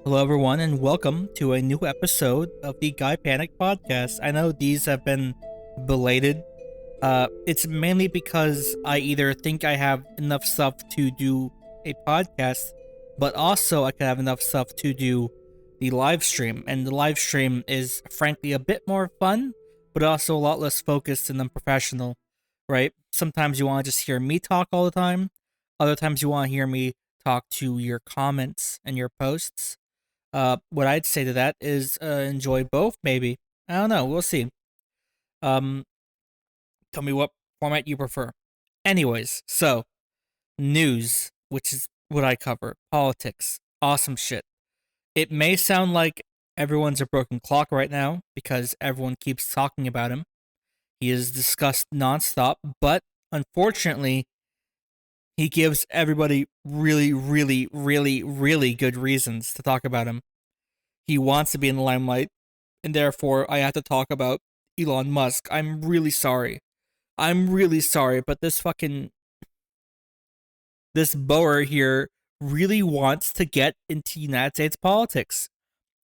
Hello, everyone, and welcome to a new episode of the Guy Panic podcast. I know these have been belated. It's mainly because I either think I have enough stuff to do a podcast, but also I could have enough stuff to do the live stream. And the live stream is, frankly, a bit more fun, but also a lot less focused and unprofessional, right? Sometimes you want to just hear me talk all the time, other times you want to hear me talk to your comments and your posts. What I'd say to that is enjoy both, maybe. I don't know. We'll see. Um, Tell me what format you prefer. Anyways, so news, which is what I cover, politics, awesome shit. It may sound like everyone's a broken clock right now because everyone keeps talking about him. He is discussed nonstop, but unfortunately, he gives everybody really, really, really, really good reasons to talk about him. He wants to be in the limelight, and therefore I have to talk about Elon Musk. I'm really sorry. I'm really sorry, but this Boer here really wants to get into United States politics.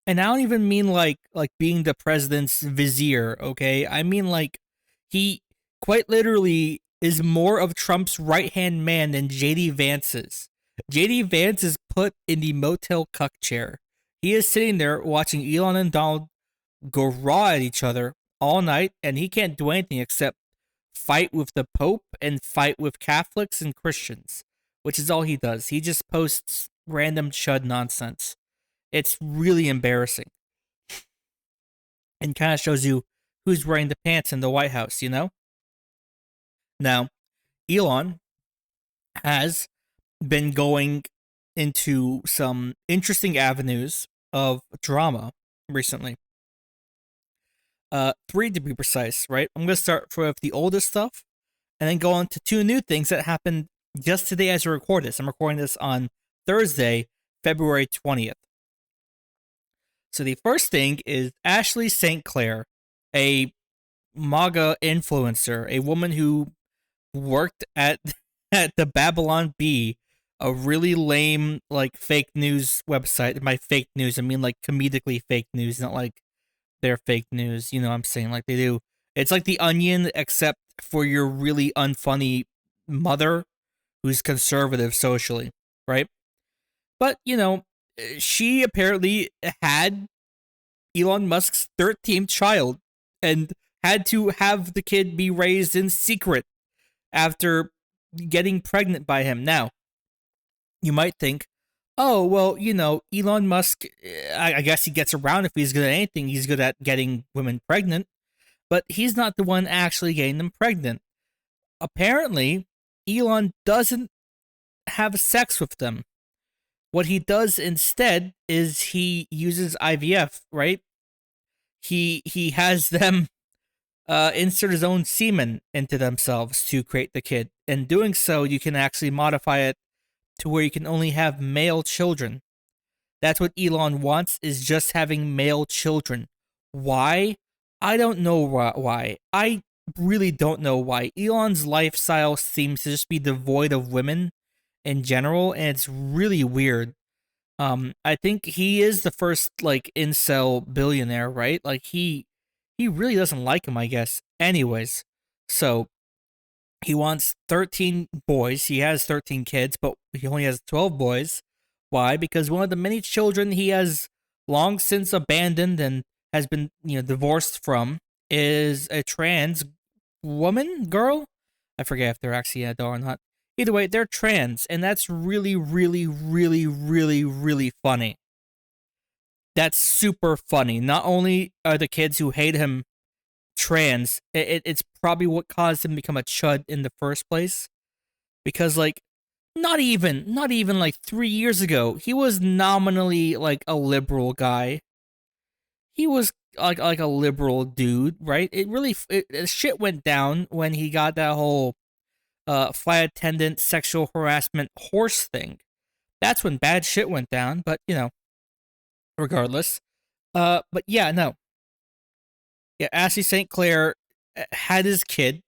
And I don't even mean like being the president's vizier, okay? I mean like he quite literally is more of Trump's right-hand man than JD Vance is. JD Vance is put in the motel cuck chair. He is sitting there watching Elon and Donald go raw at each other all night, and he can't do anything except fight with the Pope and fight with Catholics and Christians, which is all he does. He just posts random chud nonsense. It's really embarrassing and kind of shows you who's wearing the pants in the White House, you know? Now, Elon has been going into some interesting avenues of drama recently. Three to be precise, right? I'm going to start with the oldest stuff and then go on to two new things that happened just today as I record this. I'm recording this on Thursday, February 20th. So the first thing is Ashley St. Clair, a MAGA influencer, a woman who worked at at the Babylon Bee, a really lame like fake news website. By fake news, I mean like comedically fake news, not like they're fake news. You know what I'm saying? Like they do. It's like the Onion, except for your really unfunny mother who's conservative socially, right? But, she apparently had Elon Musk's 13th child and had to have the kid be raised in secret after getting pregnant by him. Now, you might think, oh, well, Elon Musk, I guess he gets around if he's good at anything. He's good at getting women pregnant, but he's not the one actually getting them pregnant. Apparently, Elon doesn't have sex with them. What he does instead is he uses IVF, right? He has them insert his own semen into themselves to create the kid. And doing so, you can actually modify it to where you can only have male children. That's what Elon wants, is just having male children. Why? I don't know why. I really don't know why. Elon's lifestyle seems to just be devoid of women in general, and it's really weird. I think he is the first like incel billionaire, right? Like he really doesn't like him, I guess. Anyways, so he wants 13 boys. He has 13 kids, but he only has 12 boys. Why? Because one of the many children he has long since abandoned and has been, divorced from is a trans woman, girl. I forget if they're actually a dog or not. Either way, they're trans, and that's really, really, really, really, really funny. That's super funny. Not only are the kids who hate him trans, it's probably what caused him to become a chud in the first place. Because like, not even like 3 years ago, he was nominally like a liberal guy. He was like a liberal dude, right? Shit went down when he got that whole flight attendant sexual harassment horse thing. That's when bad shit went down. But regardless, but yeah, no, yeah, Ashley St. Clair had his kid.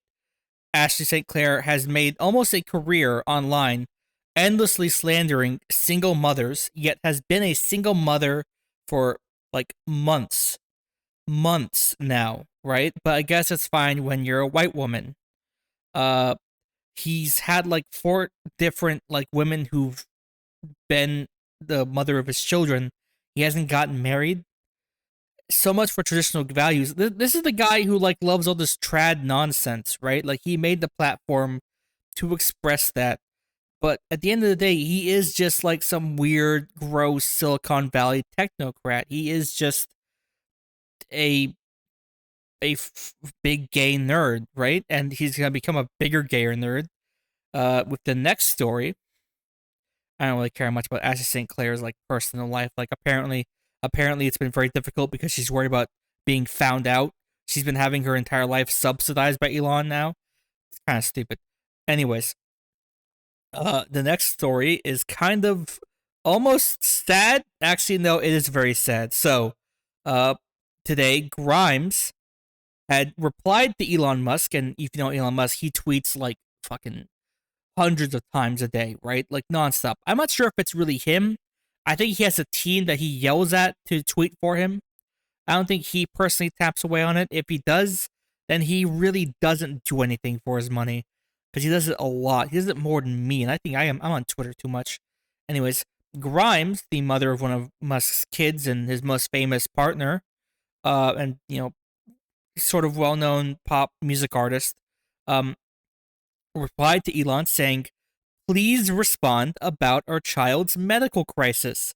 Ashley St. Clair has made almost a career online endlessly slandering single mothers, yet has been a single mother for like months now, right? But I guess it's fine when you're a white woman. Uh, he's had like four different like women who've been the mother of his children. He hasn't gotten married. So much for traditional values. This is the guy who like loves all this trad nonsense, right? Like he made the platform to express that. But at the end of the day, he is just like some weird, gross Silicon Valley technocrat. He is just a big gay nerd, right? And he's gonna become a bigger gayer nerd. With the next story, I don't really care much about Ashley St. Clair's like personal life. Like apparently it's been very difficult because she's worried about being found out. She's been having her entire life subsidized by Elon now. It's kind of stupid. Anyways, the next story is kind of almost sad. Actually, no, it is very sad. So, uh, today Grimes had replied to Elon Musk, and if you know Elon Musk, he tweets like fucking hundreds of times a day, right? Like nonstop. I'm not sure if it's really him. I think he has a team that he yells at to tweet for him. I don't think he personally taps away on it. If he does, then he really doesn't do anything for his money because he does it a lot. He does it more than me, and I think I'm on Twitter too much. Anyways, Grimes, the mother of one of Musk's kids and his most famous partner, and sort of well-known pop music artist, um, replied to Elon saying, "Please respond about our child's medical crisis.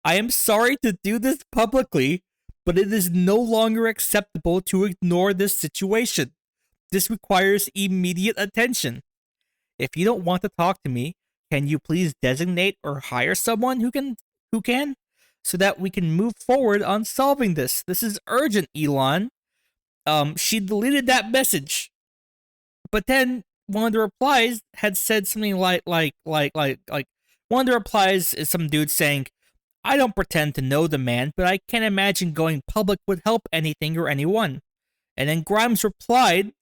I am sorry to do this publicly, but it is no longer acceptable to ignore this situation. This requires immediate attention. If you don't want to talk to me, can you please designate or hire someone who can so that we can move forward on solving this? This is urgent, Elon." She deleted that message. But then one of the replies had said something like one of the replies is some dude saying, "I don't pretend to know the man, but I can't imagine going public would help anything or anyone." And then Grimes replied,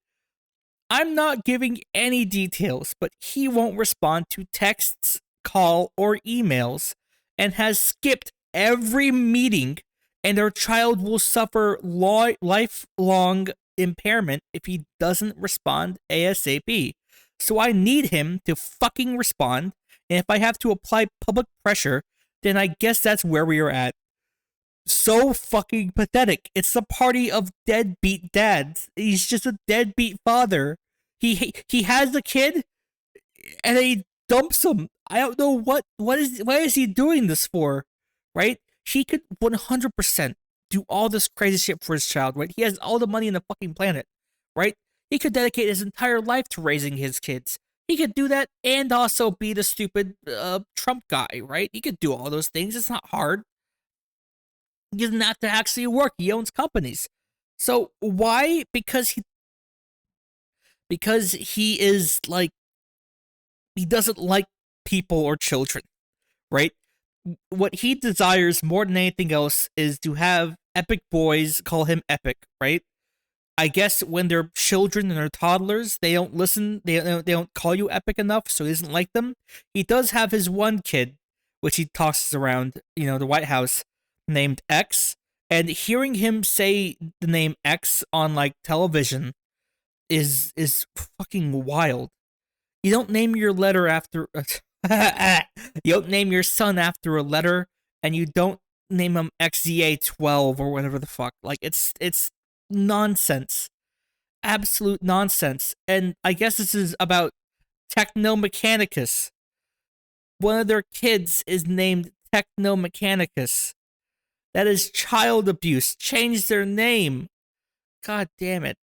"I'm not giving any details, but he won't respond to texts, call, or emails, and has skipped every meeting, and our child will suffer lifelong impairment if he doesn't respond ASAP. So I need him to fucking respond, and if I have to apply public pressure, then I guess that's where we are at." So fucking pathetic. It's the party of deadbeat dads. He's just a deadbeat father. He has a kid and then he dumps him. I don't know why is he doing this for, right? He could 100% do all this crazy shit for his child, right? He has all the money in the fucking planet, right? He could dedicate his entire life to raising his kids. He could do that and also be the stupid Trump guy, right? He could do all those things. It's not hard. He doesn't have to actually work. He owns companies. So why? Because he is like he doesn't like people or children, right? What he desires more than anything else is to have epic boys call him epic, right? I guess when they're children and they're toddlers, they don't listen. They don't call you epic enough, so he doesn't like them. He does have his one kid, which he tosses around, the White House, named X. And hearing him say the name X on like television is fucking wild. You don't name your letter after. You don't name your son after a letter, and you don't name him XZA12 or whatever the fuck. Like it's nonsense, absolute nonsense. And I guess this is about Technomechanicus. One of their kids is named Technomechanicus. That is child abuse. Change their name. God damn it.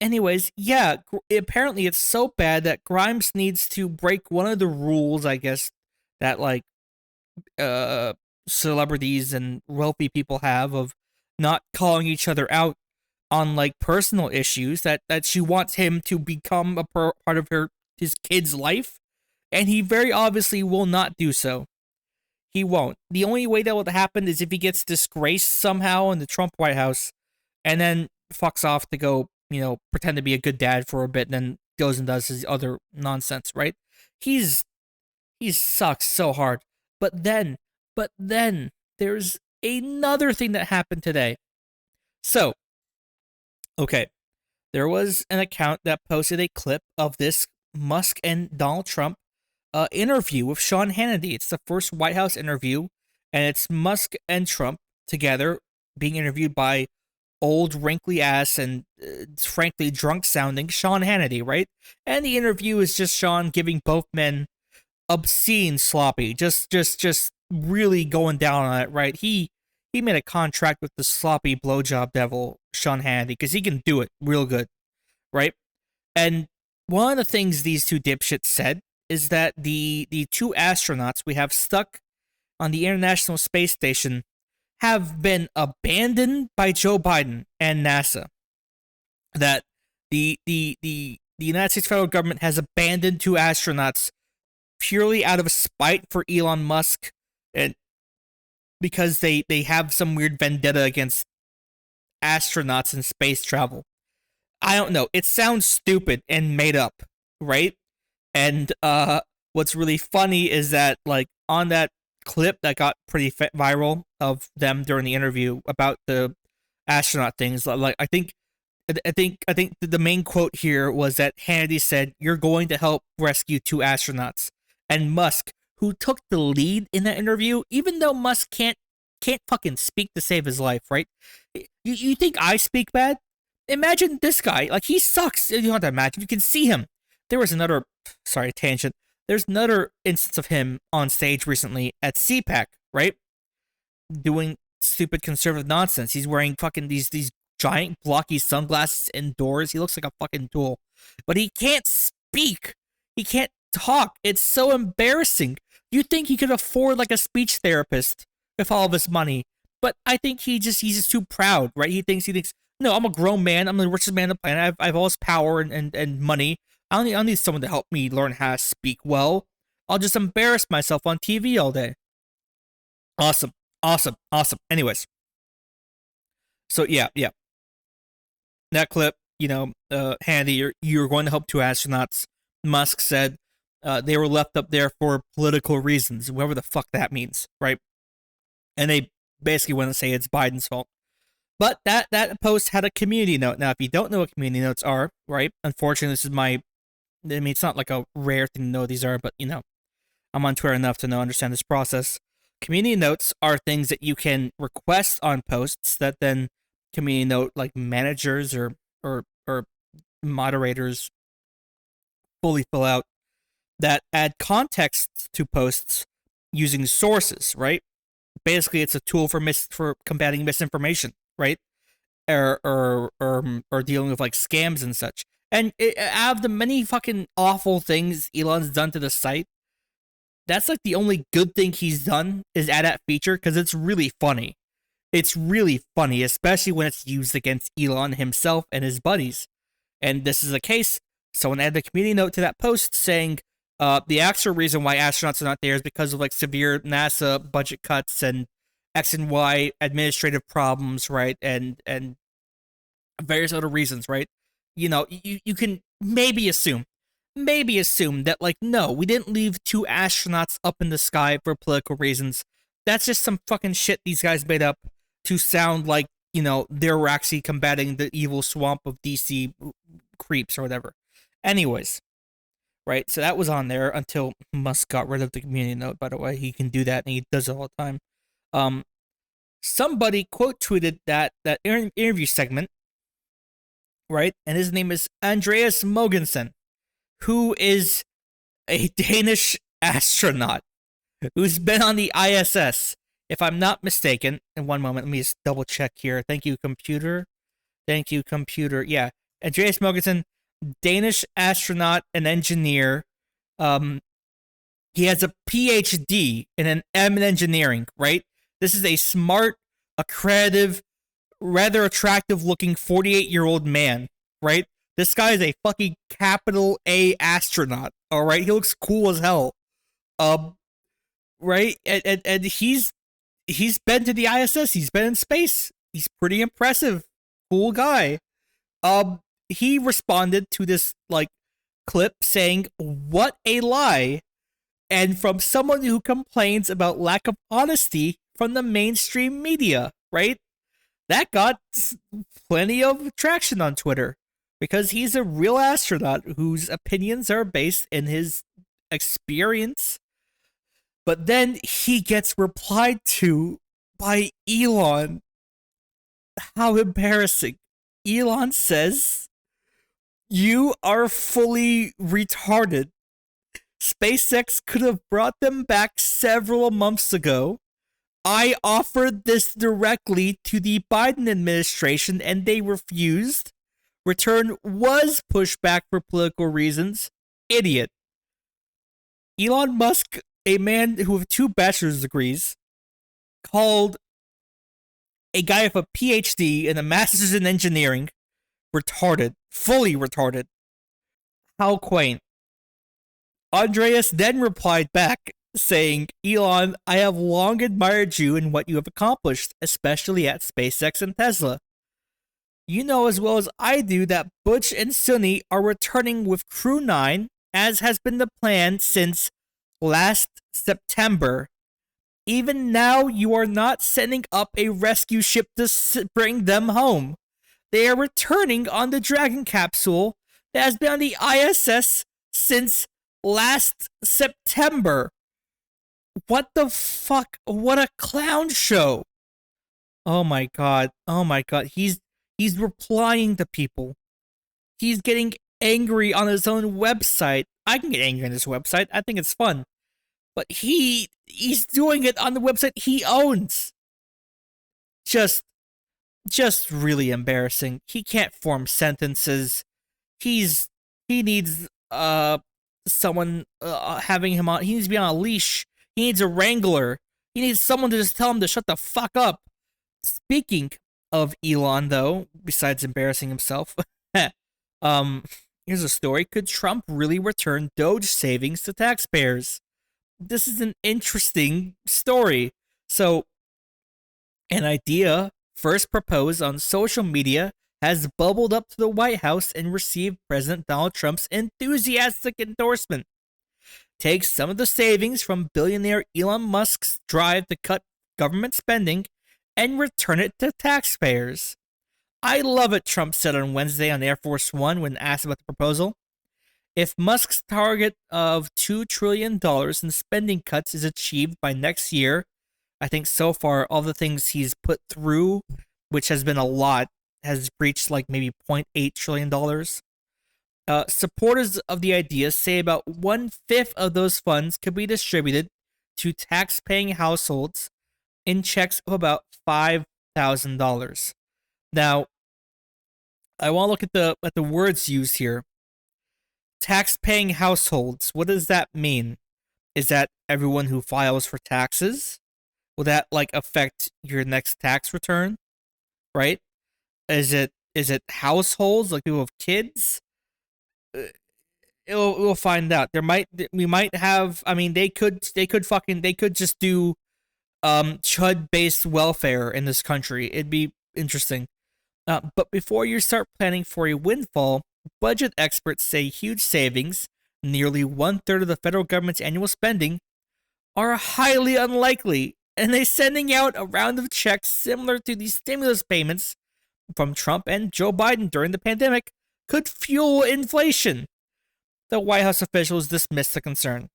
Anyways, yeah, apparently it's so bad that Grimes needs to break one of the rules, I guess, that like uh celebrities and wealthy people have of not calling each other out on like personal issues that she wants him to become a part of his kid's life, and he very obviously will not do so. He won't. The only way that will happen is if he gets disgraced somehow in the Trump White House and then fucks off to go, pretend to be a good dad for a bit and then goes and does his other nonsense, right? He's He sucks so hard. But then, but then there's another thing that happened today. So, okay, there was an account that posted a clip of this Musk and Donald Trump interview with Sean Hannity. It's the first White House interview, and it's Musk and Trump together being interviewed by old, wrinkly ass and frankly drunk sounding Sean Hannity, right? And the interview is just Sean giving both men obscene sloppy, just really going down on it, right? He made a contract with the sloppy blowjob devil Sean Hannity because he can do it real good, right? And one of the things these two dipshits said is that the two astronauts we have stuck on the International Space Station have been abandoned by Joe Biden and NASA. That the United States federal government has abandoned two astronauts purely out of spite for Elon Musk and because they have some weird vendetta against astronauts in space travel. I don't know. It sounds stupid and made up, right? And what's really funny is that like on that clip that got pretty viral of them during the interview about the astronaut things, like I think the main quote here was that Hannity said, "You're going to help rescue two astronauts," and Musk, who took the lead in that interview, even though Musk can't fucking speak to save his life, right? You think I speak bad? Imagine this guy. Like, he sucks. You don't have to imagine. You can see him. There was another, sorry, tangent. There's another instance of him on stage recently at CPAC, right? Doing stupid conservative nonsense. He's wearing fucking these giant blocky sunglasses indoors. He looks like a fucking tool. But he can't speak. He can't talk. It's so embarrassing. You think he could afford like a speech therapist with all of his money. But I think he's just too proud, right? He thinks, no, I'm a grown man. I'm the richest man on the planet. I have all this power and money. I don't need someone to help me learn how to speak well. I'll just embarrass myself on TV all day. Awesome. Anyways. So yeah. That clip, Handy, you're going to help two astronauts. Musk said they were left up there for political reasons, whatever the fuck that means, right? And they basically want to say it's Biden's fault. But that post had a community note. Now, if you don't know what community notes are, right? Unfortunately, this is it's not like a rare thing to know these are, but I'm on Twitter enough to understand this process. Community notes are things that you can request on posts that then community note like managers or moderators fully fill out that add context to posts using sources, right? Basically, it's a tool for combating misinformation, right? Or dealing with like scams and such. And out of the many fucking awful things Elon's done to the site, that's like the only good thing he's done is add that feature because it's really funny. It's really funny, especially when it's used against Elon himself and his buddies. And this is a case. Someone added a community note to that post saying the actual reason why astronauts are not there is because of like severe NASA budget cuts and X and Y administrative problems, right? And various other reasons, right? You can maybe assume that like, no, we didn't leave two astronauts up in the sky for political reasons. That's just some fucking shit these guys made up to sound like, they were actually combating the evil swamp of DC creeps or whatever. Anyways, right? So that was on there until Musk got rid of the community note, by the way. He can do that and he does it all the time. Somebody quote tweeted that interview segment, right? And his name is Andreas Mogensen, who is a Danish astronaut who's been on the ISS, if I'm not mistaken. In one moment, let me just double check here. Thank you, computer. Yeah, Andreas Mogensen, Danish astronaut and engineer. He has a PhD and an M in engineering, right? This is a smart, accredited, rather attractive-looking 48-year-old man, right? This guy is a fucking capital A astronaut, all right? He looks cool as hell. Right? And he's been to the ISS. He's been in space. He's pretty impressive. Cool guy. He responded to this like clip saying, "What a lie. and from someone who complains about lack of honesty from the mainstream media, right? That got plenty of traction on Twitter because he's a real astronaut whose opinions are based in his experience. But then he gets replied to by Elon. How embarrassing. Elon says, "You are fully retarded. SpaceX could have brought them back several months ago. I offered this directly to the Biden administration and they refused. Return was pushed back for political reasons. Idiot." Elon Musk, a man who with 2 bachelor's degrees, called a guy with a PhD and a master's in engineering retarded, fully retarded. How quaint. Andreas then replied back, saying, "Elon, I have long admired you and what you have accomplished, especially at SpaceX and Tesla. You know as well as I do that Butch and Sunny are returning with Crew 9, as has been the plan since last September. Even now, you are not sending up a rescue ship to bring them home. They are returning on the Dragon capsule that has been on the ISS since last September." What the fuck? What a clown show. Oh my god. Oh my god. He's replying to people. He's getting angry on his own website. I can get angry on this website. I think it's fun. But he's doing it on the website he owns. Just really embarrassing. He can't form sentences. He needs someone having him on. He needs to be on a leash. He needs a wrangler. He needs someone to just tell him to shut the fuck up. Speaking of Elon, though, besides embarrassing himself, here's a story. Could Trump really return Doge savings to taxpayers? This is an interesting story. So, an idea first proposed on social media has bubbled up to the White House and received President Donald Trump's enthusiastic endorsement. Take some of the savings from billionaire Elon Musk's drive to cut government spending and return it to taxpayers. "I love it," Trump said on Wednesday on Air Force One when asked about the proposal. "If Musk's target of $2 trillion in spending cuts is achieved by next year," I think so far all the things he's put through, which has been a lot, has breached like maybe $0.8 trillion. Supporters of the idea say about 1/5 of those funds could be distributed to tax-paying households in checks of about $5,000. Now, I want to look at the words used here. Tax-paying households. What does that mean? Is that everyone who files for taxes? Will that like affect your next tax return? Right? Is it households like people with kids? We'll find out. We might have. I mean, they could just do chud based welfare in this country. It'd be interesting. But before you start planning for a windfall, budget experts say huge savings, nearly 1/3 of the federal government's annual spending, are highly unlikely, and they're sending out a round of checks similar to the stimulus payments from Trump and Joe Biden during the pandemic could fuel inflation. The White House officials dismissed the concern.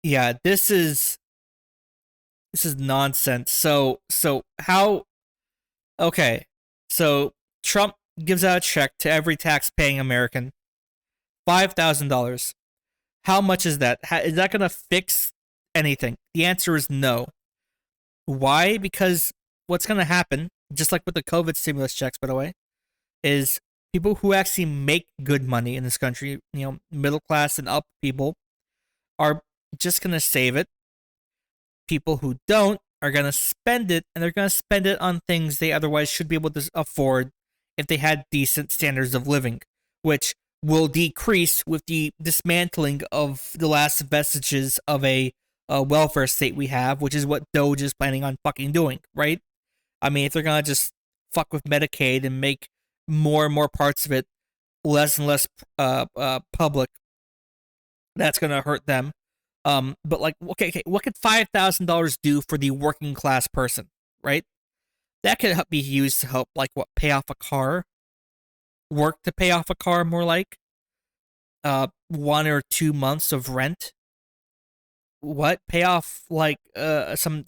Yeah, this is nonsense. So how? Okay, so Trump gives out a check to every tax-paying American, $5,000. How much is that? Is that going to fix anything? The answer is no. Why? Because what's going to happen, just like with the COVID stimulus checks, by the way, is people who actually make good money in this country, middle class and up people, are just going to save it. People who don't are going to spend it, and they're going to spend it on things they otherwise should be able to afford if they had decent standards of living, which will decrease with the dismantling of the last vestiges of a welfare state we have, which is what Doge is planning on fucking doing, right? I mean, if they're going to just fuck with Medicaid and make more and more parts of it less and less public, that's going to hurt them. But like, okay, what could $5,000 do for the working class person, right? That could be used to help, like, what, pay off a car, work to pay off a car, more like 1 or 2 months of rent. What, pay off like some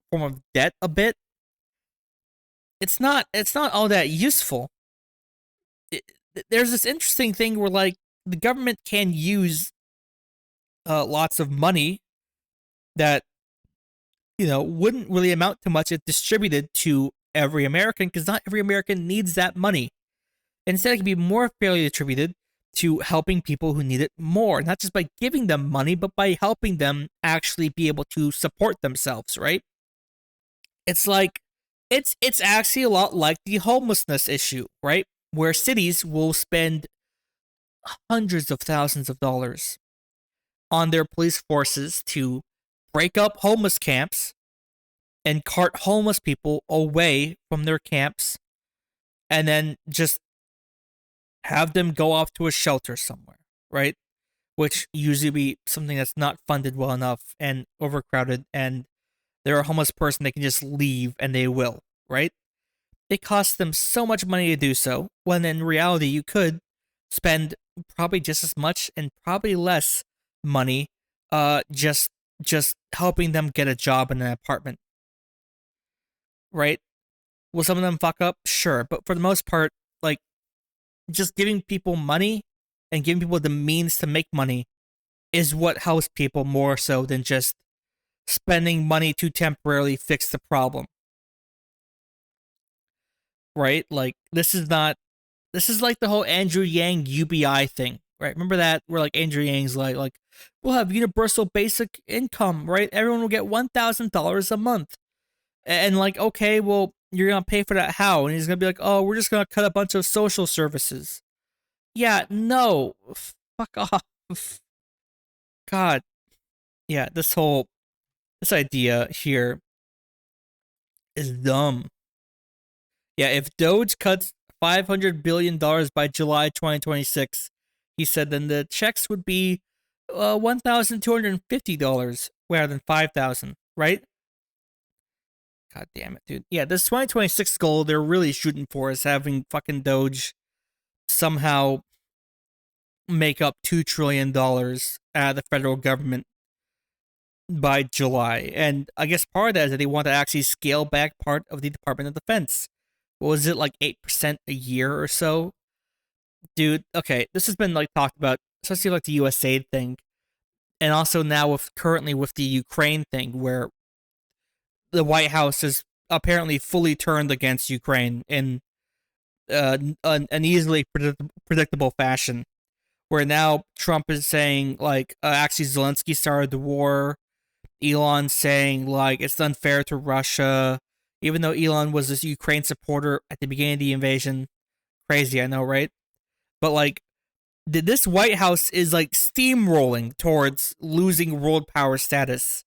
form of debt a bit. It's not all that useful. It, there's this interesting thing where, like, the government can use lots of money that wouldn't really amount to much if distributed to every American, because not every American needs that money. Instead, it can be more fairly distributed to helping people who need it more, not just by giving them money, but by helping them actually be able to support themselves, right? It's like it's actually a lot like the homelessness issue, right? Where cities will spend hundreds of thousands of dollars on their police forces to break up homeless camps and cart homeless people away from their camps, and then just have them go off to a shelter somewhere, right? Which usually be something that's not funded well enough and overcrowded, and they're a homeless person, they can just leave and they will, right? It costs them so much money to do so, when in reality you could spend probably just as much and probably less money just helping them get a job in an apartment, right? Will some of them fuck up? Sure, but for the most part, like, just giving people money and giving people the means to make money is what helps people more so than just spending money to temporarily fix the problem. Right? Like, this is like the whole Andrew Yang UBI thing, right? Remember that, where like Andrew Yang's like we'll have universal basic income, right? Everyone will get $1,000 a month. And like, okay, well, you're gonna pay for that how? And he's gonna be like, oh, we're just gonna cut a bunch of social services. Yeah, no, fuck off. God, yeah, this idea here is dumb. Yeah, if Doge cuts $500 billion by July 2026, he said, then the checks would be $1,250 rather than 5,000, right? God damn it, dude. Yeah, this 2026 goal they're really shooting for is having fucking Doge somehow make up $2 trillion out of the federal government by July. And I guess part of that is that they want to actually scale back part of the Department of Defense. What was it, like 8% a year or so? Dude, okay, this has been like talked about, especially like the USAID thing, and also now with currently with the Ukraine thing, where the White House is apparently fully turned against Ukraine in an easily predictable fashion. Where now Trump is saying like actually Zelensky started the war. Elon saying like it's unfair to Russia, even though Elon was this Ukraine supporter at the beginning of the invasion. Crazy, I know, right? But like, this White House is like steamrolling towards losing world power status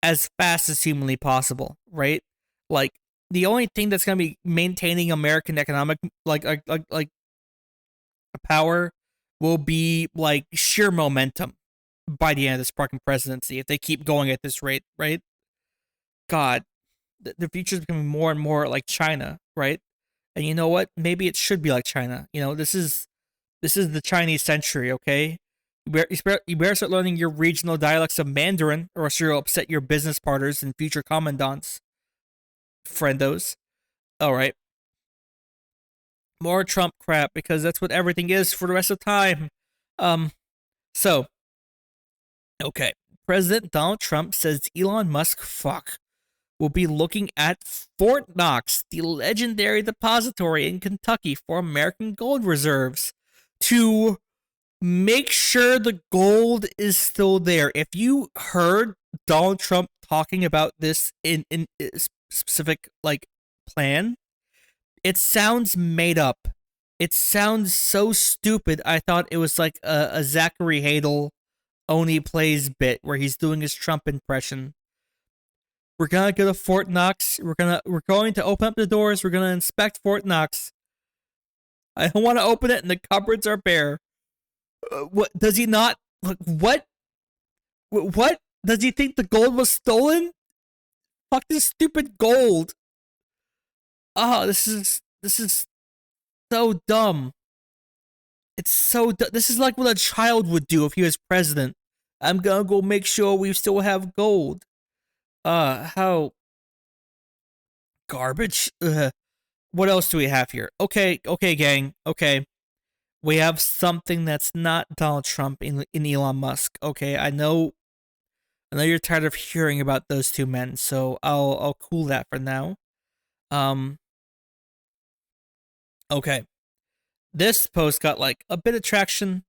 as fast as humanly possible, right? Like, the only thing that's gonna be maintaining American economic like power will be like sheer momentum by the end of this fucking presidency if they keep going at this rate, right? God, the future is becoming more and more like China, right? And you know what? Maybe it should be like China. This is the Chinese century, okay? You better start learning your regional dialects of Mandarin, or else you'll upset your business partners and future commandants, friendos. All right, more Trump crap, because that's what everything is for the rest of time. Um, so okay, President Donald Trump says Elon Musk will be looking at Fort Knox, the legendary depository in Kentucky for American gold reserves, to make sure the gold is still there. If you heard Donald Trump talking about this in a specific like plan, it sounds made up. It sounds so stupid. I thought it was like a Zachary Hadel Oni plays bit where he's doing his Trump impression. We're gonna go to Fort Knox. We're going to open up the doors. We're gonna inspect Fort Knox. I don't want to open it, and the cupboards are bare. What does he not? What? What? Does he think the gold was stolen? Fuck this stupid gold. Oh, this is so dumb. It's so this is like what a child would do if he was president. I'm gonna go make sure we still have gold. How garbage. What else do we have here? Okay, gang. Okay, we have something that's not Donald Trump in Elon Musk. Okay, I know you're tired of hearing about those two men, so I'll cool that for now. Um, okay, this post got like a bit of traction,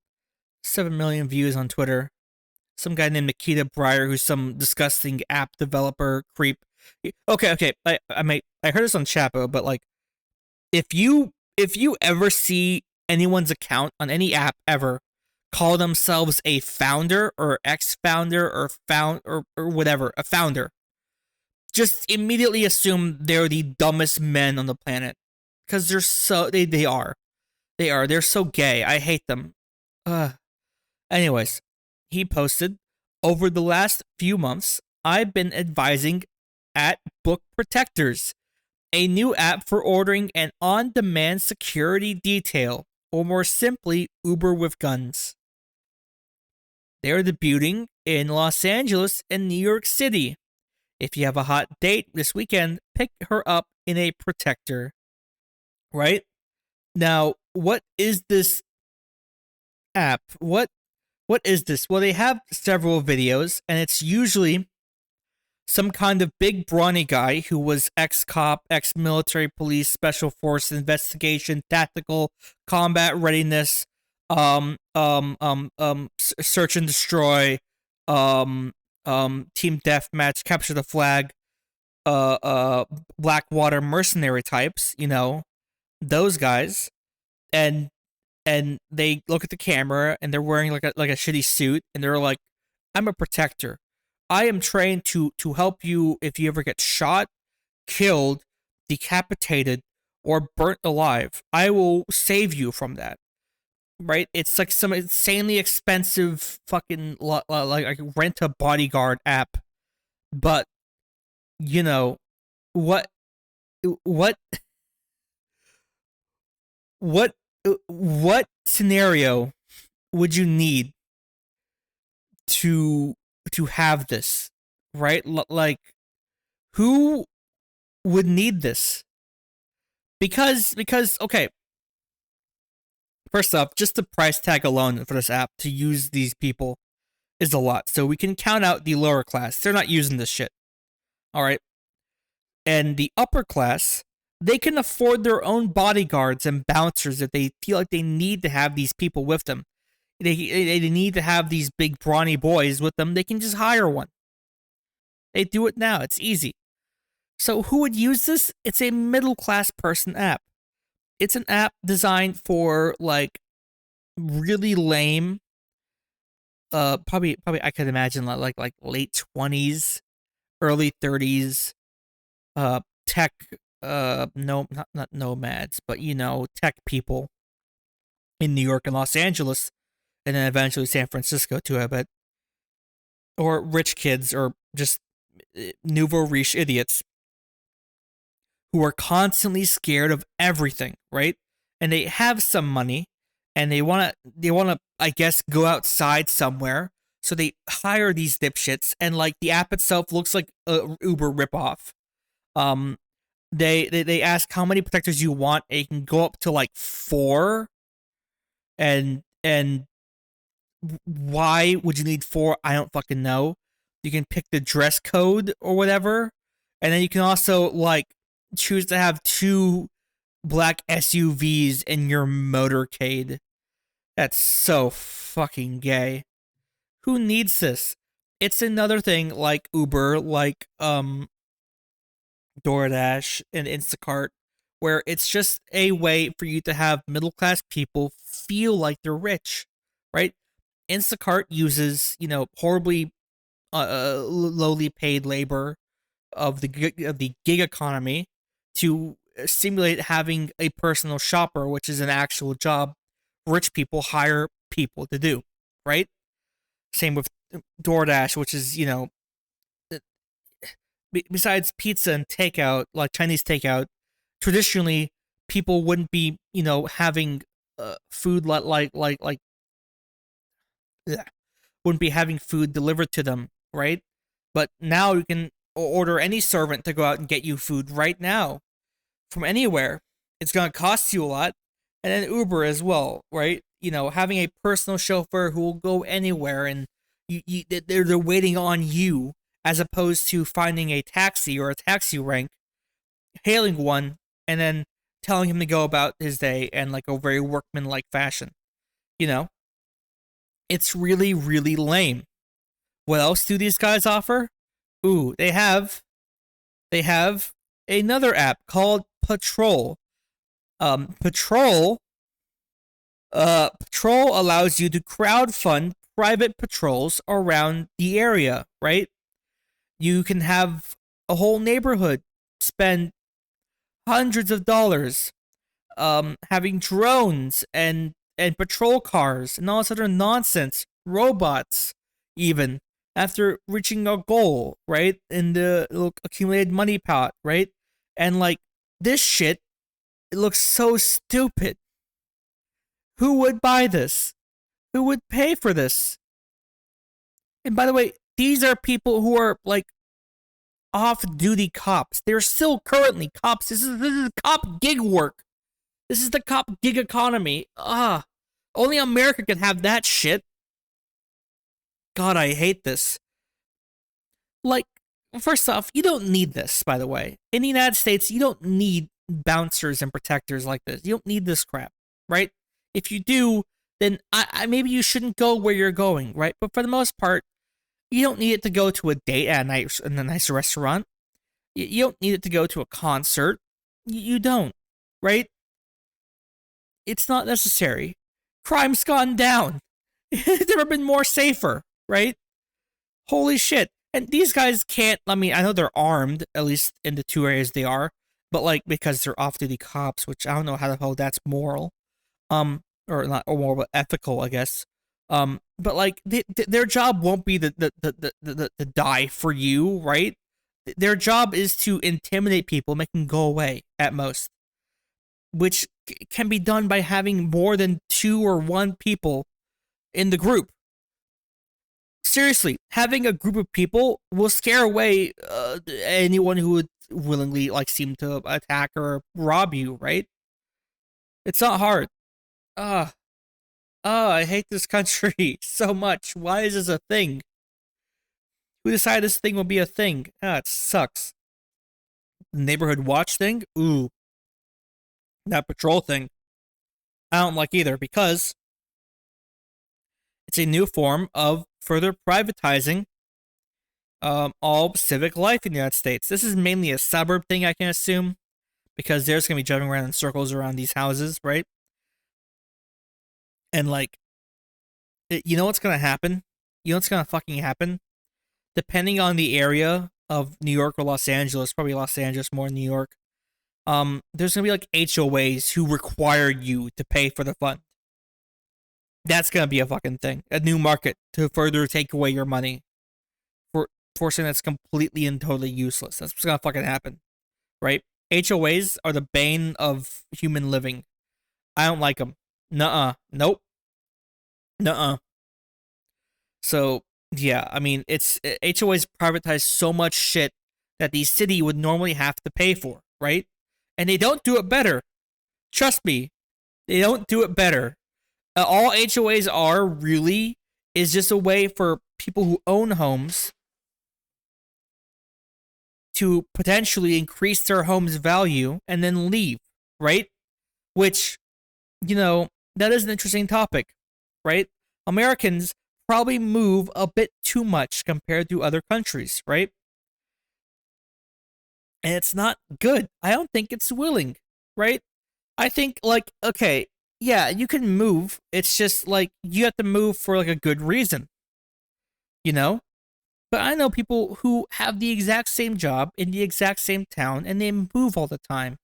7 million views on Twitter. Some guy named Nikita Breyer, who's some disgusting app developer creep. Okay, I heard this on Chapo, but like if you ever see anyone's account on any app ever call themselves a founder or ex-founder or or whatever, a founder, just immediately assume they're the dumbest men on the planet because they're so gay. I hate them. Anyways, he posted, over the last few months, I've been advising at Book Protectors, a new app for ordering an on-demand security detail, or more simply, Uber with guns. They're debuting in Los Angeles and New York City. If you have a hot date this weekend, pick her up in a Protector. Right? Now, what is this app? What is this? Well, they have several videos, and it's usually some kind of big brawny guy who was ex-cop, ex-military police, special force investigation, tactical combat readiness, search and destroy, team deathmatch, capture the flag, Blackwater mercenary types, those guys, and they look at the camera and they're wearing like a shitty suit and they're like, I'm a protector. I am trained to help you if you ever get shot, killed, decapitated, or burnt alive. I will save you from that. Right? It's like some insanely expensive fucking like rent a bodyguard app. But what what what what scenario would you need to have this, right? Like, who would need this? Because okay, first off, just the price tag alone for this app to use these people is a lot. So we can count out the lower class. They're not using this shit. All right. And the upper class, they can afford their own bodyguards and bouncers if they feel like they need to have these people with them. They need to have these big brawny boys with them. They can just hire one. They do it now. It's easy. So who would use this? It's a middle class person app. It's an app designed for like really lame. Probably I could imagine like late 20s, early 30s. Tech. No, not nomads, but tech people in New York and Los Angeles, and then eventually San Francisco too, I bet. Or rich kids, or just nouveau riche idiots who are constantly scared of everything, right? And they have some money, and they wanna, I guess, go outside somewhere. So they hire these dipshits, and like the app itself looks like a Uber ripoff. Um, they ask how many protectors you want. And it can go up to like 4, and why would you need 4? I don't fucking know. You can pick the dress code or whatever, and then you can also like choose to have 2 black SUVs in your motorcade. That's so fucking gay. Who needs this? It's another thing like Uber, like DoorDash and Instacart, where it's just a way for you to have middle class people feel like they're rich, right? Instacart uses, horribly lowly paid labor of the gig economy to simulate having a personal shopper, which is an actual job rich people hire people to do, right? Same with DoorDash, which is, besides pizza and takeout, like Chinese takeout, traditionally people wouldn't be, having food yeah, wouldn't be having food delivered to them, right? But now you can order any servant to go out and get you food right now from anywhere. It's gonna cost you a lot, and then Uber as well, right? Having a personal chauffeur who will go anywhere, and they're waiting on you, as opposed to finding a taxi or a taxi rank, hailing one, and then telling him to go about his day in like a very workmanlike fashion. You know, it's really, really lame. What else do these guys offer? Ooh, they have another app called Patrol. Patrol Patrol allows you to crowdfund private patrols around the area, right? You can have a whole neighborhood spend hundreds of dollars having drones and patrol cars and all this other nonsense, robots even, after reaching a goal, right? In the accumulated money pot, right? And like this shit, it looks so stupid. Who would buy this? Who would pay for this? And by the way, these are people who are like off-duty cops. They're still currently cops. This is cop gig work. This is the cop gig economy. Only America can have that shit. God, I hate this. Like, first off, you don't need this, by the way. In the United States, you don't need bouncers and protectors like this. You don't need this crap, right? If you do, then I maybe you shouldn't go where you're going, right? But for the most part, you don't need it to go to a date at night in a nice restaurant. You don't need it to go to a concert. You don't, right? It's not necessary. Crime's gone down. It's never been more safer, right? Holy shit. And these guys can't, I mean, I know they're armed, at least in the two areas they are, but like because they're off-duty cops, which I don't know how the hell that's moral. Or not, or more, but ethical, I guess. But like their job won't be the die for you, right? Their job is to intimidate people, make them go away at most, which can be done by having more than two or one people in the group. Seriously, having a group of people will scare away anyone who would willingly like seem to attack or rob you, right? It's not hard. Ah, I hate this country so much. Why is this a thing? Who decided this thing will be a thing? It sucks. Neighborhood watch thing? Ooh. That patrol thing. I don't like either because it's a new form of further privatizing all civic life in the United States. This is mainly a suburb thing, I can assume, because there's going to be driving around in circles around these houses, right? And like, you know what's gonna happen? You know what's gonna fucking happen? Depending on the area of New York or Los Angeles, probably Los Angeles more than New York. There's gonna be like HOAs who require you to pay for the fund. That's gonna be a fucking thing. A new market to further take away your money for something that's completely and totally useless. That's what's gonna fucking happen, right? HOAs are the bane of human living. I don't like them. Nuh-uh. Nope. Nuh-uh. So yeah, I mean, it's HOAs privatize so much shit that the city would normally have to pay for, right? And they don't do it better. Trust me, they don't do it better. All HOAs are really is just a way for people who own homes to potentially increase their home's value and then leave, right? Which, that is an interesting topic, right? Americans probably move a bit too much compared to other countries, right? And it's not good. I don't think it's willing, right? I think, like, okay, yeah, you can move. It's just like you have to move for like a good reason, you know? But I know people who have the exact same job in the exact same town and they move all the time,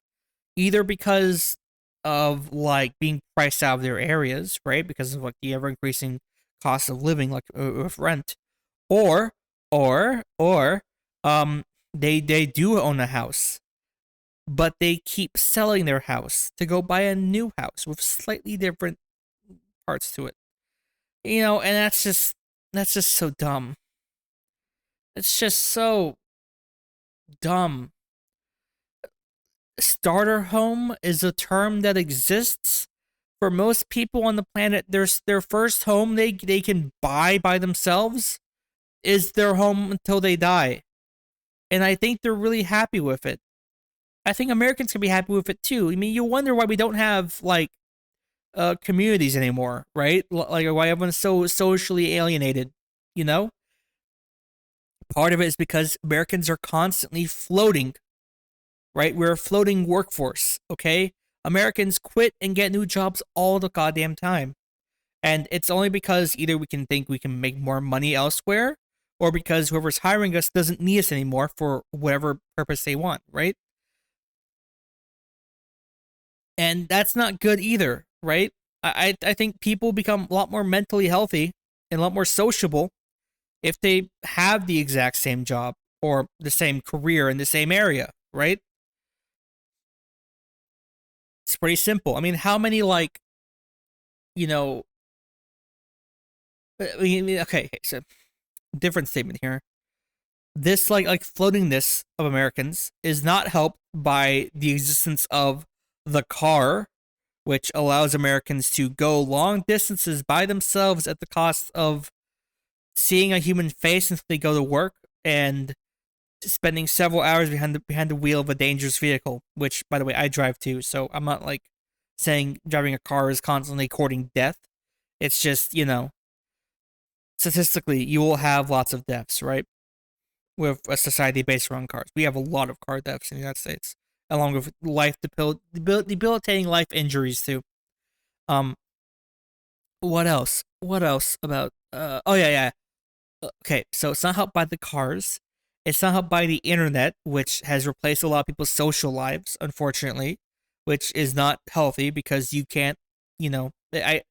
either because of like being priced out of their areas, right? Because of like the ever increasing cost of living, like with rent, Or or they do own a house, but they keep selling their house to go buy a new house with slightly different parts to it. And that's just so dumb. It's just so dumb. Starter home is a term that exists for most people on the planet. Their first home they can buy by themselves is their home until they die. And I think they're really happy with it. I think Americans can be happy with it too. I mean, you wonder why we don't have like communities anymore, right? Like why everyone's so socially alienated, you know? Part of it is because Americans are constantly floating, right? We're a floating workforce, okay? Americans quit and get new jobs all the goddamn time. And it's only because either we can think we can make more money elsewhere or because whoever's hiring us doesn't need us anymore for whatever purpose they want, right? And that's not good either, right? I think people become a lot more mentally healthy and a lot more sociable if they have the exact same job or the same career in the same area, right? It's pretty simple. I mean, how many like, you know, okay, so different statement here. This like floatingness of Americans is not helped by the existence of the car, which allows Americans to go long distances by themselves at the cost of seeing a human face until they go to work and spending several hours behind the wheel of a dangerous vehicle, which by the way I drive too, so I'm not like saying driving a car is constantly courting death. It's just, statistically you will have lots of deaths, right? With a society based around cars. We have a lot of car deaths in the United States, along with debilitating life injuries too. Um, what else? What else about? Oh yeah, yeah. Okay, so it's not helped by the cars. It's not helped by the internet, which has replaced a lot of people's social lives, unfortunately, which is not healthy because you can't, I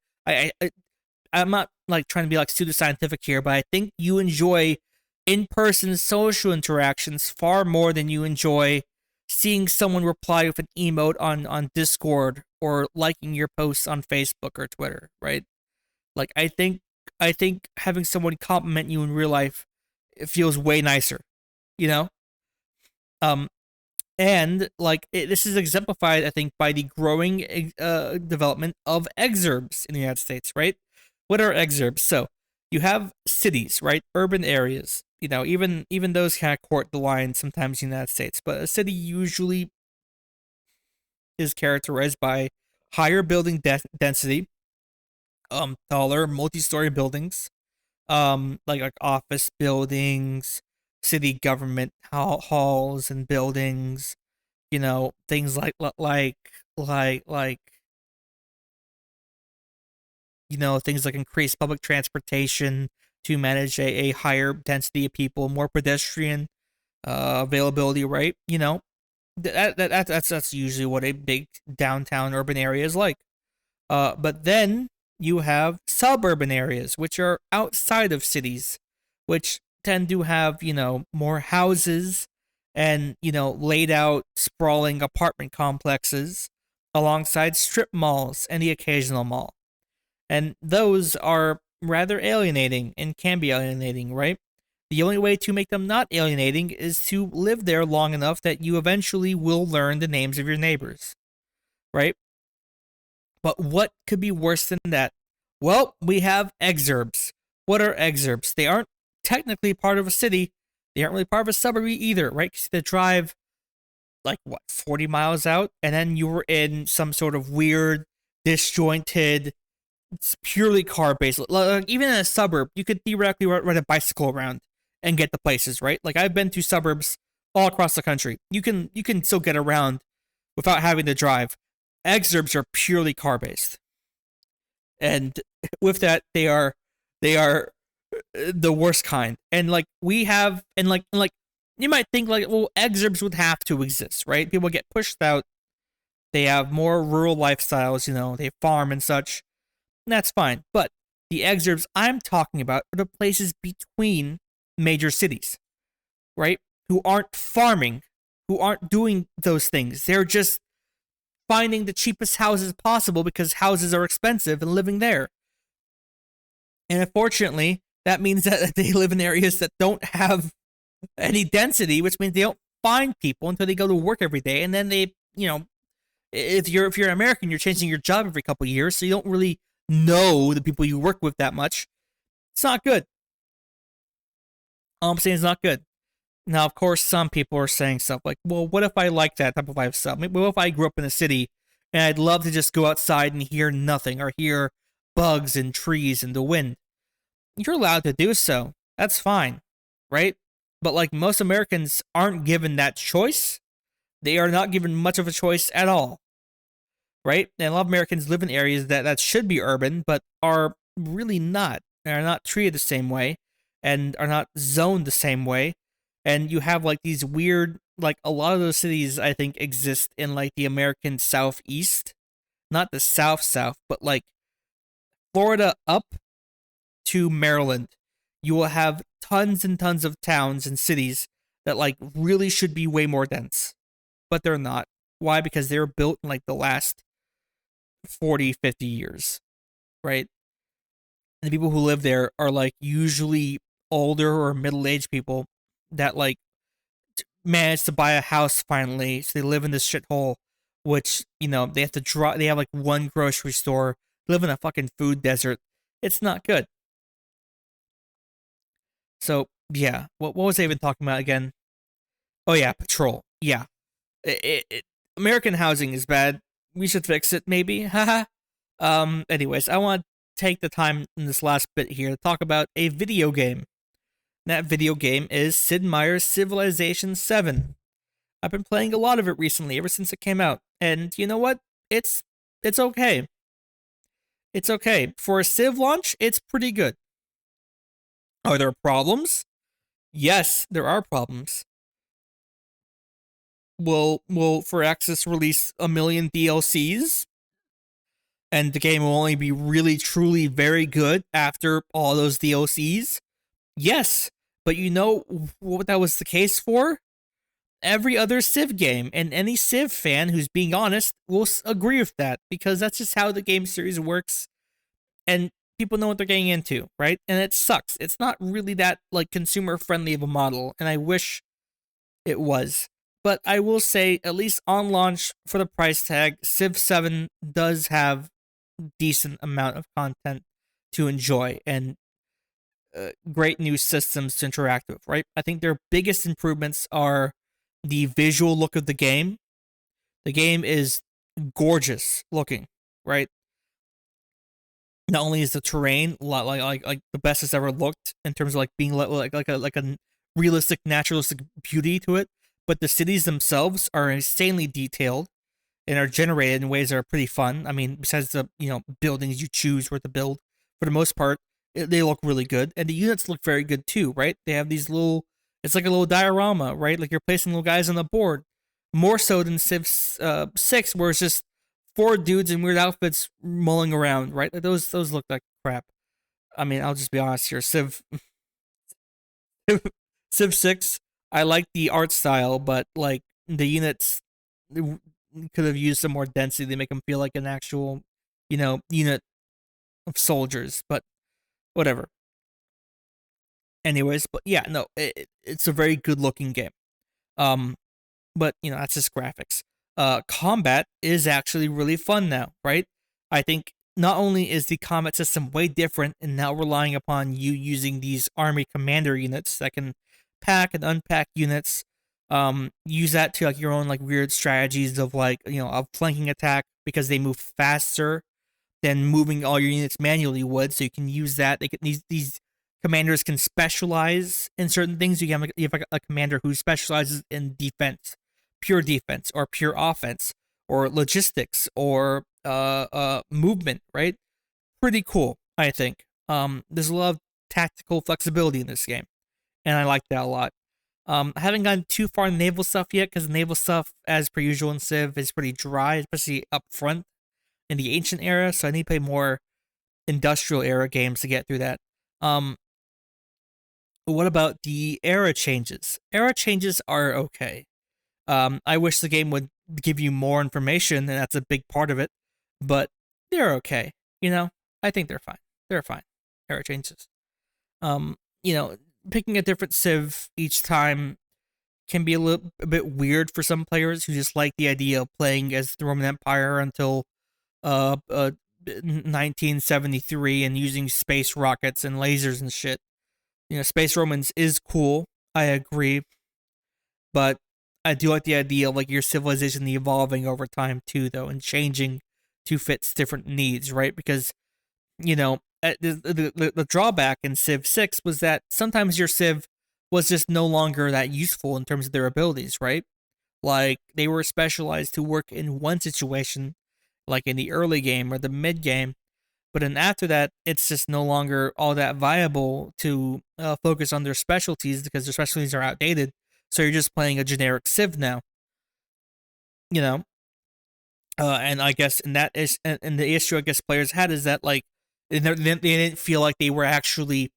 I'm not like trying to be like pseudoscientific here, but I think you enjoy in-person social interactions far more than you enjoy seeing someone reply with an emote on Discord or liking your posts on Facebook or Twitter, right? Like I think having someone compliment you in real life it feels way nicer, you know? Um and like this is exemplified I think by the growing development of exurbs in the United States, right? What are exurbs? So you have cities, right? Urban areas. Even those kind of court the line sometimes in the United States, but a city usually is characterized by higher building density, taller multi-story buildings, like office buildings, city government halls and buildings, things like things like increased public transportation to manage a higher density of people, more pedestrian availability, right? That's usually what a big downtown urban area is like. But then you have suburban areas, which are outside of cities, which tend to have, more houses and, laid out, sprawling apartment complexes alongside strip malls and the occasional mall. And those are rather alienating and can be alienating, right? The only way to make them not alienating is to live there long enough that you eventually will learn the names of your neighbors, right? But what could be worse than that? Well, we have exurbs. What are exurbs? They aren't technically part of a city. They aren't really part of a suburb either, right? Because they drive like what 40 miles out, and then you're in some sort of weird, disjointed, it's purely car based. Like, even in a suburb, you could theoretically ride a bicycle around and get the places, right? Like I've been to suburbs all across the country. You can still get around without having to drive. Exurbs are purely car based, and with that, they are the worst kind. And like we have, and like you might think like, well, exurbs would have to exist, right? People get pushed out. They have more rural lifestyles, they farm and such. And that's fine. But the exurbs I'm talking about are the places between major cities, right? Who aren't farming, who aren't doing those things. They're just finding the cheapest houses possible because houses are expensive and living there. And unfortunately, that means that they live in areas that don't have any density, which means they don't find people until they go to work every day. And then they, if you're an American, you're changing your job every couple of years, so you don't really know the people you work with that much. It's not good. All I'm saying is not good. Now, of course, some people are saying stuff like, well, what if I like that type of lifestyle? What if I grew up in a city and I'd love to just go outside and hear nothing or hear bugs and trees and the wind? You're allowed to do so. That's fine, right? But like most Americans aren't given that choice. They are not given much of a choice at all, right? And a lot of Americans live in areas that should be urban, but are really not. They are not treated the same way and are not zoned the same way. And you have like these weird, like a lot of those cities I think exist in like the American Southeast, not the South, but like Florida up to Maryland. You will have tons and tons of towns and cities that like really should be way more dense, but they're not. Why? Because they were built in like the last 40, 50 years, right? And the people who live there are like usually older or middle-aged people that like managed to buy a house finally, so they live in this shithole, which they have to draw. They have like one grocery store, live in a fucking food desert. It's not good. So yeah, what was I even talking about again? Oh yeah, patrol. Yeah, American housing is bad. We should fix it, maybe. Haha. Anyways, I want to take the time in this last bit here to talk about a video game. That video game is Sid Meier's Civilization 7. I've been playing a lot of it recently, ever since it came out, and you know what? It's okay. It's okay for a Civ launch. It's pretty good. Are there problems? Yes, there are problems. Will Firaxis release a million DLCs? And the game will only be really, truly very good after all those DLCs? Yes, but you know what that was the case for? Every other Civ game, and any Civ fan who's being honest will agree with that, because that's just how the game series works, and people know what they're getting into, right? And it sucks. It's not really that like consumer friendly of a model, and I wish it was. But I will say, at least on launch for the price tag, Civ 7 does have decent amount of content to enjoy and great new systems to interact with, right? I think their biggest improvements are the visual look of the game. The game is gorgeous looking, right? Not only is the terrain like the best it's ever looked in terms of like being like a realistic, naturalistic beauty to it, but the cities themselves are insanely detailed and are generated in ways that are pretty fun. I mean, besides the buildings you choose where to build, for the most part, they look really good, and the units look very good too, right? They have these little, it's like a little diorama, right? Like you're placing little guys on the board, more so than Civ 6, where it's just four dudes in weird outfits mulling around, right? Like those look like crap. I mean, I'll just be honest here. Civ 6, I like the art style, but like the units could have used some more density to make them feel like an actual, unit of soldiers, but whatever. Anyways, but yeah, no, it's a very good looking game. But that's just graphics. Combat is actually really fun now, right? I think not only is the combat system way different and now relying upon you using these army commander units that can pack and unpack units, use that to like your own like weird strategies of like a flanking attack because they move faster than moving all your units manually would. So you can use that. They can, these commanders can specialize in certain things. You have like a commander who specializes in defense, pure defense, or pure offense, or logistics, or movement. Right? Pretty cool, I think. There's a lot of tactical flexibility in this game, and I like that a lot. I haven't gotten too far in naval stuff yet, because naval stuff, as per usual in Civ, is pretty dry, especially up front in the ancient era. So I need to play more industrial era games to get through that. What about the era changes? Era changes are okay. I wish the game would give you more information, and that's a big part of it. But they're okay. You know, I think they're fine. They're fine. Era changes. Um, you know, picking a different civ each time can be a bit weird for some players who just like the idea of playing as the Roman Empire until uh, uh 1973 and using space rockets and lasers and shit. You know, Space Romans is cool. I agree, but I do like the idea of like your civilization evolving over time too, though, and changing to fit different needs, right? Because you know the drawback in Civ 6 was that sometimes your civ was just no longer that useful in terms of their abilities, right? Like they were specialized to work in one situation, like in the early game or the mid game, but then after that, it's just no longer all that viable to focus on their specialties because their specialties are outdated. So you're just playing a generic Civ now, you know. And I guess in that is and the issue I guess players had is that like they didn't feel like they were actually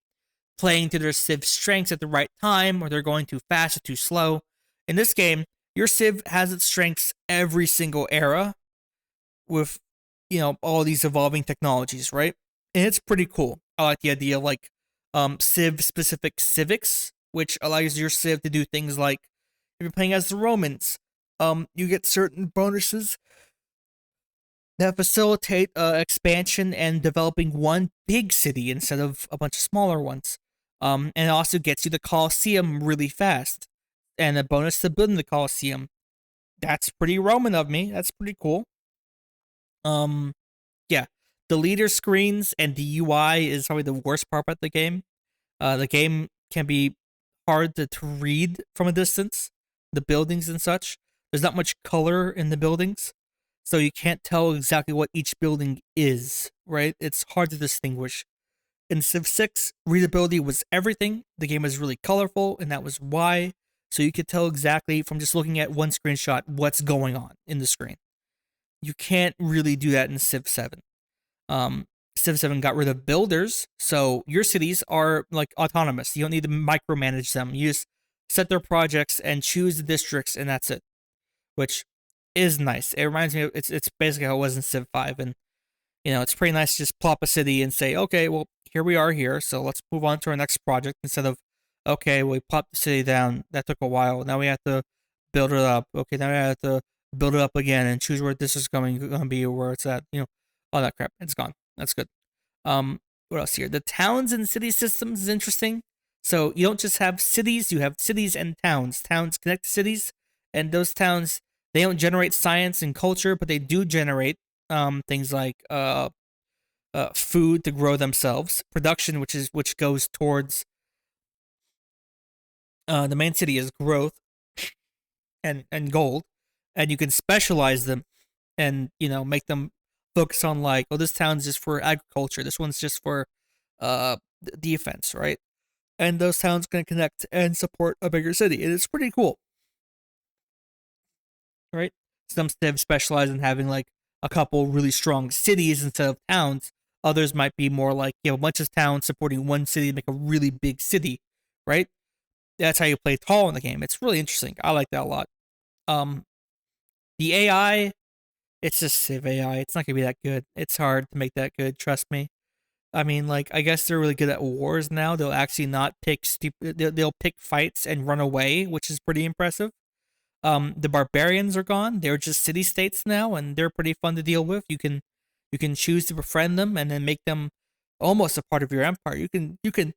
playing to their Civ strengths at the right time, or they're going too fast or too slow. In this game, your Civ has its strengths every single era, with all these evolving technologies, right? And it's pretty cool. I like the idea of like civ specific civics, which allows your civ to do things like if you're playing as the Romans, you get certain bonuses that facilitate expansion and developing one big city instead of a bunch of smaller ones. And it also gets you the Colosseum really fast, and a bonus to building the Colosseum. That's pretty Roman of me. That's pretty cool. Um, yeah, the leader screens and the UI is probably the worst part about the game. The game can be hard to read from a distance, the buildings and such. There's not much color in the buildings, so you can't tell exactly what each building is, right? It's hard to distinguish. In Civ 6, readability was everything. The game was really colorful, and that was why. So you could tell exactly from just looking at one screenshot what's going on in the screen. You can't really do that in Civ 7. Civ 7 got rid of builders, so your cities are like autonomous. You don't need to micromanage them. You just set their projects and choose the districts, and that's it. Which is nice. It reminds me of it's basically how it was in Civ 5, and it's pretty nice to just plop a city and say, okay, well here we are here, so let's move on to our next project instead of okay, well, we popped the city down. That took a while. Now we have to build it up. Okay, now we have to build it up again and choose where this is going to be or where it's at. All that crap. It's gone. That's good. What else here? The towns and city systems is interesting. So you don't just have cities, you have cities and towns. Towns connect to cities, and those towns, they don't generate science and culture, but they do generate things like food to grow themselves, production, which goes towards the main city is growth and gold, and you can specialize them and make them focus on like, oh, this town's just for agriculture, this one's just for defense, right? And those towns can connect and support a bigger city, and it's pretty cool, right? Some civs specialize in having like a couple really strong cities instead of towns. Others might be more like a bunch of towns supporting one city to make a really big city, right? That's how you play tall in the game. It's really interesting. I like that a lot. Um, the AI, it's just Civ AI. It's not gonna be that good. It's hard to make that good. Trust me. I mean, like, I guess they're really good at wars now. They'll actually not pick stupid. They'll pick fights and run away, which is pretty impressive. The barbarians are gone. They're just city states now, and they're pretty fun to deal with. You can choose to befriend them and then make them almost a part of your empire. You can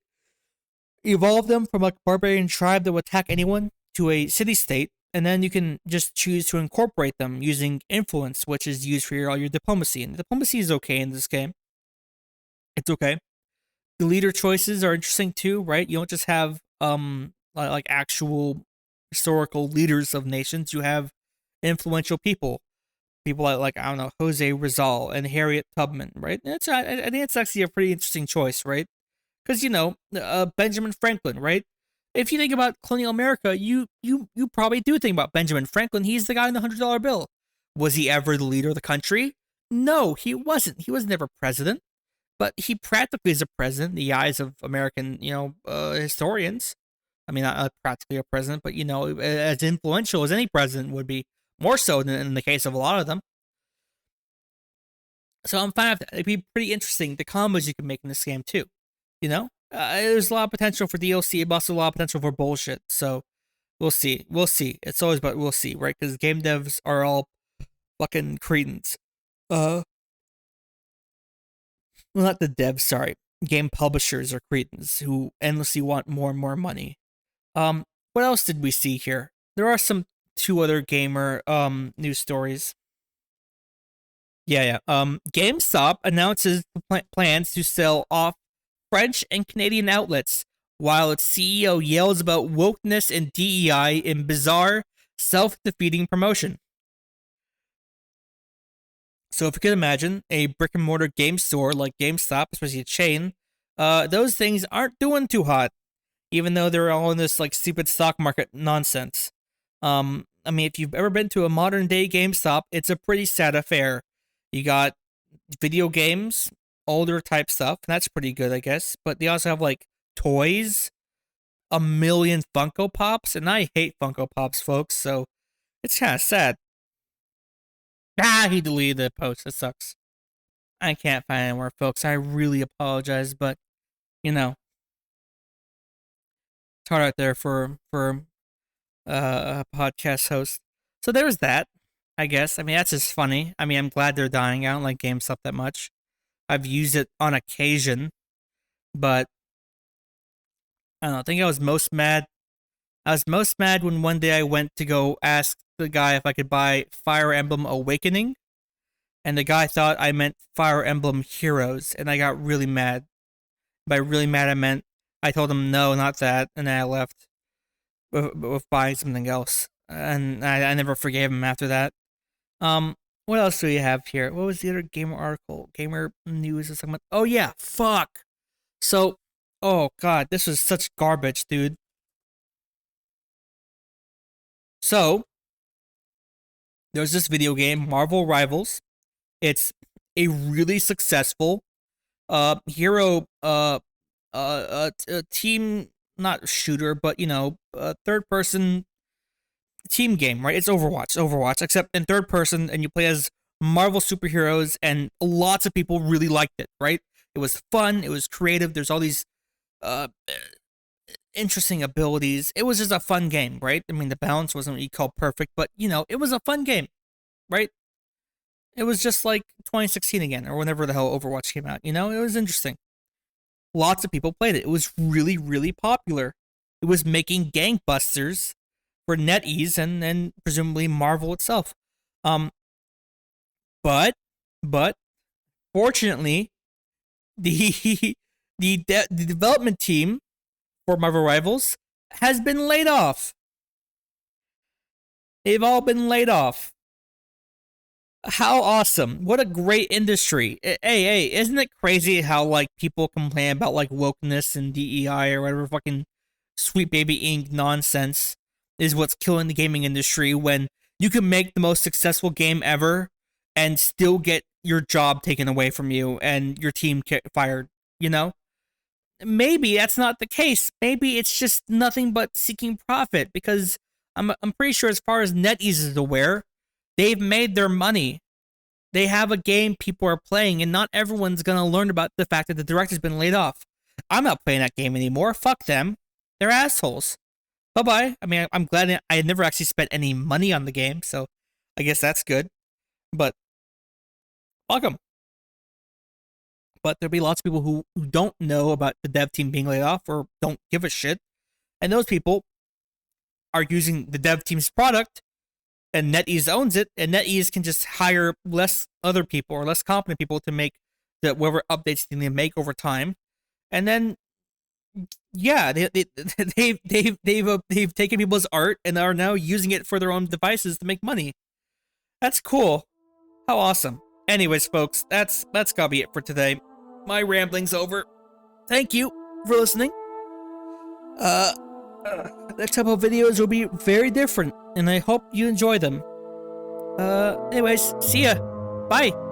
evolve them from a barbarian tribe that will attack anyone to a city state, and then you can just choose to incorporate them using influence, which is used for all your diplomacy. And diplomacy is okay in this game. It's okay. The leader choices are interesting too, right? You don't just have like actual historical leaders of nations. You have influential people like I don't know, Jose Rizal and Harriet Tubman, right? I think it's actually a pretty interesting choice, right? Because Benjamin Franklin, right? If you think about colonial America, you probably do think about Benjamin Franklin. He's the guy in the $100 bill. Was he ever the leader of the country? No, he wasn't. He was never president. but he practically is a president in the eyes of American, historians. I mean, not practically a president, but as influential as any president would be, more so than in the case of a lot of them. So I'm fine with that. It'd be pretty interesting, the combos you can make in this game too. There's a lot of potential for DLC, but also a lot of potential for bullshit. So we'll see. We'll see. It's always about we'll see, right? Because game devs are all fucking cretins. Well, not the devs, sorry. Game publishers are cretins who endlessly want more and more money. What else did we see here? There are two other gamer news stories. Yeah. GameStop announces plans to sell off French and Canadian outlets, while its CEO yells about wokeness and DEI in bizarre, self-defeating promotion. So if you could imagine a brick-and-mortar game store like GameStop, especially a chain, those things aren't doing too hot, even though they're all in this like stupid stock market nonsense. I mean, if you've ever been to a modern-day GameStop, it's a pretty sad affair. You got video games, older type stuff, and that's pretty good, I guess. But they also have like toys, a million Funko Pops, and I hate Funko Pops, folks, so it's kind of sad. He deleted the post. That sucks. I can't find anywhere, folks. I really apologize, but it's hard out there for a podcast host. So there's that, I guess. I mean, that's just funny. I mean, I'm glad they're dying out, like GameStop that much. I've used it on occasion, but I don't know. I think I was most mad. I was most mad when one day I went to go ask the guy if I could buy Fire Emblem Awakening, and the guy thought I meant Fire Emblem Heroes, and I got really mad. By really mad, I meant I told him no, not that, and then I left with buying something else, and I never forgave him after that. What else do we have here? What was the other gamer article? Gamer news or something? Oh yeah, fuck. So, oh god, this was such garbage, dude. So, there's this video game, Marvel Rivals. It's a really successful hero team, not shooter, but third person team game, right? It's Overwatch, except in third person, and you play as Marvel superheroes, and lots of people really liked it, right? It was fun, it was creative, there's all these interesting abilities. It was just a fun game, right? I mean, the balance wasn't what you call perfect, but it was a fun game, right? It was just like 2016 again, or whenever the hell Overwatch came out. It was interesting. Lots of people played it. It was really, really popular. It was making gangbusters for NetEase and presumably Marvel itself. But fortunately, the development team for Marvel Rivals has been laid off. They've all been laid off. How awesome. What a great industry. Hey, isn't it crazy how like people complain about like wokeness and DEI or whatever fucking Sweet Baby Inc. nonsense is what's killing the gaming industry, when you can make the most successful game ever and still get your job taken away from you and your team fired, Maybe that's not the case. Maybe it's just nothing but seeking profit, because I'm pretty sure, as far as NetEase is aware, they've made their money. They have a game people are playing, and not everyone's going to learn about the fact that the director's been laid off. I'm not playing that game anymore. Fuck them. They're assholes. Bye-bye. I mean, I'm glad I had never actually spent any money on the game, so I guess that's good. But fuck them. But there'll be lots of people who don't know about the dev team being laid off or don't give a shit. And those people are using the dev team's product, and NetEase owns it, and NetEase can just hire less other people or less competent people to make whatever updates they make over time. And then, yeah, they've taken people's art and are now using it for their own devices to make money. That's cool. How awesome. Anyways, folks, that's gotta be it for today. My rambling's over. Thank you for listening. Next couple of videos will be very different, and I hope you enjoy them. Anyways, see ya. Bye.